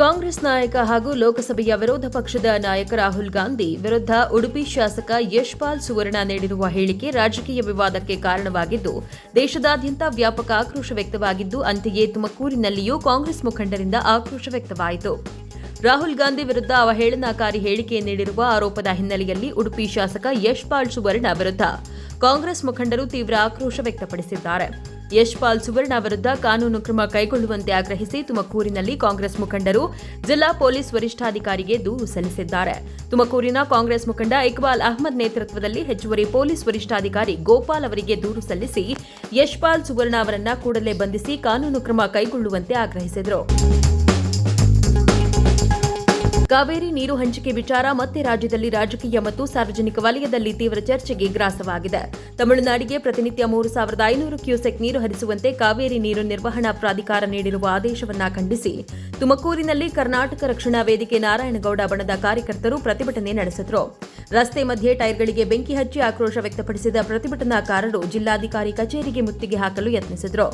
ಕಾಂಗ್ರೆಸ್ ನಾಯಕ ಹಾಗೂ ಲೋಕಸಭೆಯ ವಿರೋಧ ಪಕ್ಷದ ನಾಯಕ ರಾಹುಲ್ ಗಾಂಧಿ ವಿರುದ್ಧ ಉಡುಪಿ ಶಾಸಕ ಯಶ್ಪಾಲ್ ಸುವರ್ಣ ನೀಡಿರುವ ಹೇಳಿಕೆ ರಾಜಕೀಯ ವಿವಾದಕ್ಕೆ ಕಾರಣವಾಗಿದ್ದು, ದೇಶದಾದ್ಯಂತ ವ್ಯಾಪಕ ಆಕ್ರೋಶ ವ್ಯಕ್ತವಾಗಿದ್ದು, ಅಂತೆಯೇ ತುಮಕೂರಿನಲ್ಲಿಯೂ ಕಾಂಗ್ರೆಸ್ ಮುಖಂಡರಿಂದ ಆಕ್ರೋಶ ವ್ಯಕ್ತವಾಯಿತು. ರಾಹುಲ್ ಗಾಂಧಿ ವಿರುದ್ಧ ಅವಹೇಳನಕಾರಿ ಹೇಳಿಕೆ ನೀಡಿರುವ ಆರೋಪದ ಹಿನ್ನೆಲೆಯಲ್ಲಿ ಉಡುಪಿ ಶಾಸಕ ಯಶ್ಪಾಲ್ ಸುವರ್ಣ ವಿರುದ್ಧ ಕಾಂಗ್ರೆಸ್ ಮುಖಂಡರು ತೀವ್ರ ಆಕ್ರೋಶ ವ್ಯಕ್ತಪಡಿಸಿದ್ದಾರೆ. ಯಶ್ಪಾಲ್ ಸುವರ್ಣ ವಿರುದ್ಧ ಕಾನೂನು ಕ್ರಮ ಕೈಗೊಳ್ಳುವಂತೆ ಆಗ್ರಹಿಸಿ ತುಮಕೂರಿನಲ್ಲಿ ಕಾಂಗ್ರೆಸ್ ಮುಖಂಡರು ಜಿಲ್ಲಾ ಪೊಲೀಸ್ ವರಿಷ್ಠಾಧಿಕಾರಿಗೆ ದೂರು ಸಲ್ಲಿಸಿದ್ದಾರೆ. ತುಮಕೂರಿನ ಕಾಂಗ್ರೆಸ್ ಮುಖಂಡ ಇಕ್ಬಾಲ್ ಅಹ್ಮದ್ ನೇತೃತ್ವದಲ್ಲಿ ಹೆಚ್ಚುವರಿ ಪೊಲೀಸ್ ವರಿಷ್ಠಾಧಿಕಾರಿ ಗೋಪಾಲ್ ಅವರಿಗೆ ದೂರು ಸಲ್ಲಿಸಿ ಯಶ್ಪಾಲ್ ಸುವರ್ಣ ಅವರನ್ನ ಕೂಡಲೇ ಬಂಧಿಸಿ ಕಾನೂನು ಕ್ರಮ ಕೈಗೊಳ್ಳುವಂತೆ ಆಗ್ರಹಿಸಿದರು. ಕಾವೇರಿ ನೀರು ಹಂಚಿಕೆ ವಿಚಾರ ಮತ್ತೆ ರಾಜ್ಯದಲ್ಲಿ ರಾಜಕೀಯ ಮತ್ತು ಸಾರ್ವಜನಿಕ ವಲಯದಲ್ಲಿ ತೀವ್ರ ಚರ್ಚೆಗೆ ಗ್ರಾಸವಾಗಿದೆ. ತಮಿಳುನಾಡಿಗೆ ಪ್ರತಿನಿತ್ಯ 3,500 ಕ್ಯೂಸೆಕ್ ನೀರು ಹರಿಸುವಂತೆ ಕಾವೇರಿ ನೀರು ನಿರ್ವಹಣಾ ಪ್ರಾಧಿಕಾರ ನೀಡಿರುವ ಆದೇಶವನ್ನು ಖಂಡಿಸಿ ತುಮಕೂರಿನಲ್ಲಿ ಕರ್ನಾಟಕ ರಕ್ಷಣಾ ವೇದಿಕೆ ನಾರಾಯಣಗೌಡ ಬಣದ ಕಾರ್ಯಕರ್ತರು ಪ್ರತಿಭಟನೆ ನಡೆಸಿದರು. ರಸ್ತೆ ಮಧ್ಯೆ ಟೈರ್ಗಳಿಗೆ ಬೆಂಕಿ ಹಚ್ಚಿ ಆಕ್ರೋಶ ವ್ಯಕ್ತಪಡಿಸಿದ ಪ್ರತಿಭಟನಾಕಾರರು ಜಿಲ್ಲಾಧಿಕಾರಿ ಕಚೇರಿಗೆ ಮುತ್ತಿಗೆ ಹಾಕಲು ಯತ್ನಿಸಿದರು.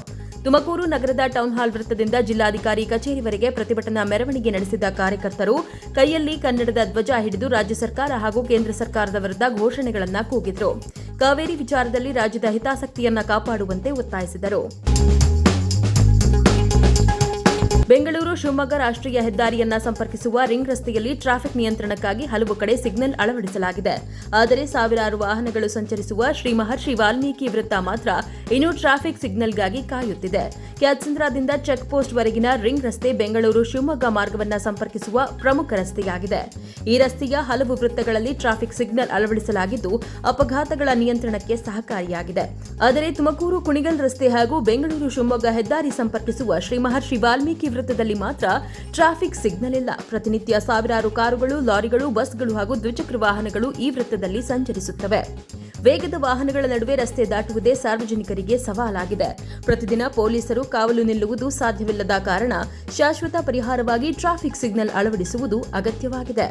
ತುಮಕೂರು ನಗರದ ಟೌನ್ ಹಾಲ್ ವೃತ್ತದಿಂದ ಜಿಲ್ಲಾಧಿಕಾರಿ ಕಚೇರಿವರೆಗೆ ಪ್ರತಿಭಟನಾ ಮೆರವಣಿಗೆ ನಡೆಸಿದ ಕಾರ್ಯಕರ್ತರು ಕೈಯಲ್ಲಿ ಕನ್ನಡದ ಧ್ವಜ ಹಿಡಿದು ರಾಜ್ಯ ಸರ್ಕಾರ ಹಾಗೂ ಕೇಂದ್ರ ಸರ್ಕಾರದ ವಿರುದ್ಧ ಘೋಷಣೆಗಳನ್ನು ಕೂಗಿದರು. ಕಾವೇರಿ ವಿಚಾರದಲ್ಲಿ ರಾಜ್ಯದ ಹಿತಾಸಕ್ತಿಯನ್ನು ಕಾಪಾಡುವಂತೆ ಒತ್ತಾಯಿಸಿದರು. ಬೆಂಗಳೂರು ಶಿವಮೊಗ್ಗ ರಾಷ್ಟ್ರೀಯ ಹೆದ್ದಾರಿಯನ್ನ ಸಂಪರ್ಕಿಸುವ ರಿಂಗ್ ರಸ್ತೆಯಲ್ಲಿ ಟ್ರಾಫಿಕ್ ನಿಯಂತ್ರಣಕ್ಕಾಗಿ ಹಲವು ಕಡೆ ಸಿಗ್ನಲ್ ಅಳವಡಿಸಲಾಗಿದೆ. ಆದರೆ ಸಾವಿರಾರು ವಾಹನಗಳು ಸಂಚರಿಸುವ ಶ್ರೀ ಮಹರ್ಷಿ ವಾಲ್ಮೀಕಿ ವೃತ್ತ ಮಾತ್ರ ಇನ್ನೂ ಟ್ರಾಫಿಕ್ ಸಿಗ್ನಲ್ಗಾಗಿ ಕಾಯುತ್ತಿದೆ. ಕ್ಯಾತ್ಸಂದ್ರದಿಂದ ಚೆಕ್ ಪೋಸ್ಟ್ ವರೆಗಿನ ರಿಂಗ್ ರಸ್ತೆ ಬೆಂಗಳೂರು ಶಿವಮೊಗ್ಗ ಮಾರ್ಗವನ್ನು ಸಂಪರ್ಕಿಸುವ ಪ್ರಮುಖ ರಸ್ತೆಯಾಗಿದೆ. ಈ ರಸ್ತೆಯ ಹಲವು ವೃತ್ತಗಳಲ್ಲಿ ಟ್ರಾಫಿಕ್ ಸಿಗ್ನಲ್ ಅಳವಡಿಸಲಾಗಿದ್ದು ಅಪಘಾತಗಳ ನಿಯಂತ್ರಣಕ್ಕೆ ಸಹಕಾರಿಯಾಗಿದೆ. ಆದರೆ ತುಮಕೂರು ಕುಣಿಗಲ್ ರಸ್ತೆ ಹಾಗೂ ಬೆಂಗಳೂರು ಶಿವಮೊಗ್ಗ ಹೆದ್ದಾರಿ ಸಂಪರ್ಕಿಸುವ ಶ್ರೀ ಮಹರ್ಷಿ ವಾಲ್ಮೀಕಿ ವೃತ್ತದಲ್ಲಿ ಮಾತ್ರ ಟ್ರಾಫಿಕ್ ಸಿಗ್ನಲ್ ಇಲ್ಲ. ಪ್ರತಿನಿತ್ಯ ಸಾವಿರಾರು ಕಾರುಗಳು, ಲಾರಿಗಳು, ಬಸ್ಗಳು ಹಾಗೂ ದ್ವಿಚಕ್ರ ವಾಹನಗಳು ಈ ವೃತ್ತದಲ್ಲಿ ಸಂಚರಿಸುತ್ತವೆ. ವೇಗದ ವಾಹನಗಳ ನಡುವೆ ರಸ್ತೆ ದಾಟುವುದೇ ಸಾರ್ವಜನಿಕರಿಗೆ ಸವಾಲಾಗಿದೆ. ಪ್ರತಿದಿನ ಪೊಲೀಸರು ಕಾವಲು ನಿಲ್ಲುವುದು ಸಾಧ್ಯವಿಲ್ಲದ ಕಾರಣ ಶಾಶ್ವತ ಪರಿಹಾರವಾಗಿ ಟ್ರಾಫಿಕ್ ಸಿಗ್ನಲ್ ಅಳವಡಿಸುವುದು ಅಗತ್ಯವಾಗಿದೆ.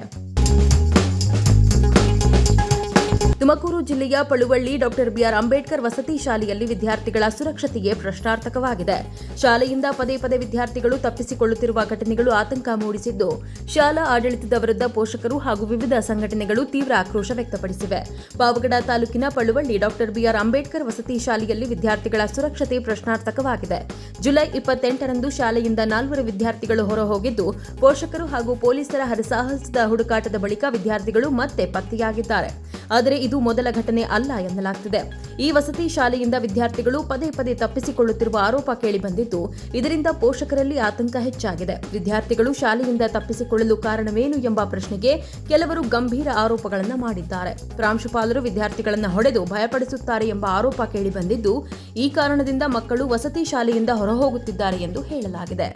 ತುಮಕೂರು ಜಿಲ್ಲೆಯ ಪಳುವಳ್ಳಿ ಡಾ. ಬಿಆರ್ ಅಂಬೇಡ್ಕರ್ ವಸತಿ ಶಾಲೆಯಲ್ಲಿ ವಿದ್ಯಾರ್ಥಿಗಳ ಸುರಕ್ಷತೆಯೇ ಪ್ರಶ್ನಾರ್ಥಕವಾಗಿದೆ. ಶಾಲೆಯಿಂದ ಪದೇ ಪದೇ ವಿದ್ಯಾರ್ಥಿಗಳು ತಪ್ಪಿಸಿಕೊಳ್ಳುತ್ತಿರುವ ಘಟನೆಗಳು ಆತಂಕ ಮೂಡಿಸಿದ್ದು, ಶಾಲಾ ಆಡಳಿತದ ವಿರುದ್ಧ ಪೋಷಕರು ಹಾಗೂ ವಿವಿಧ ಸಂಘಟನೆಗಳು ತೀವ್ರ ಆಕ್ರೋಶ ವ್ಯಕ್ತಪಡಿಸಿವೆ. ಪಾವಗಡ ತಾಲೂಕಿನ ಪಳುವಳ್ಳಿ ಡಾ. ಬಿಆರ್ ಅಂಬೇಡ್ಕರ್ ವಸತಿ ಶಾಲೆಯಲ್ಲಿ ವಿದ್ಯಾರ್ಥಿಗಳ ಸುರಕ್ಷತೆ ಪ್ರಶ್ನಾರ್ಥಕವಾಗಿದೆ. ಜುಲೈ 28ರಂದು ಶಾಲೆಯಿಂದ 4 ವಿದ್ಯಾರ್ಥಿಗಳು ಹೊರಹೋಗಿದ್ದು, ಪೋಷಕರು ಹಾಗೂ ಪೊಲೀಸರ ಹರಸಾಹಸದ ಹುಡುಕಾಟದ ಬಳಿಕ ವಿದ್ಯಾರ್ಥಿಗಳು ಮತ್ತೆ ಪತ್ತೆಯಾಗಿದ್ದಾರೆ. ಆದರೆ ಇದು ಮೊದಲ ಘಟನೆ ಅಲ್ಲ ಎನ್ನಲಾಗುತ್ತಿದೆ. ಈ ವಸತಿ ಶಾಲೆಯಿಂದ ವಿದ್ಯಾರ್ಥಿಗಳು ಪದೇ ಪದೇ ತಪ್ಪಿಸಿಕೊಳ್ಳುತ್ತಿರುವ ಆರೋಪ ಕೇಳಿಬಂದಿದ್ದು, ಇದರಿಂದ ಪೋಷಕರಲ್ಲಿ ಆತಂಕ ಹೆಚ್ಚಾಗಿದೆ. ವಿದ್ಯಾರ್ಥಿಗಳು ಶಾಲೆಯಿಂದ ತಪ್ಪಿಸಿಕೊಳ್ಳಲು ಕಾರಣವೇನು ಎಂಬ ಪ್ರಶ್ನೆಗೆ ಕೆಲವರು ಗಂಭೀರ ಆರೋಪಗಳನ್ನು ಮಾಡಿದ್ದಾರೆ. ಪ್ರಾಂಶುಪಾಲರು ವಿದ್ಯಾರ್ಥಿಗಳನ್ನು ಹೊಡೆದು ಭಯಪಡಿಸುತ್ತಾರೆ ಎಂಬ ಆರೋಪ ಕೇಳಿಬಂದಿದ್ದು, ಈ ಕಾರಣದಿಂದ ಮಕ್ಕಳು ವಸತಿ ಶಾಲೆಯಿಂದ ಹೊರಹೋಗುತ್ತಿದ್ದಾರೆ ಎಂದು ಹೇಳಲಾಗಿದೆ.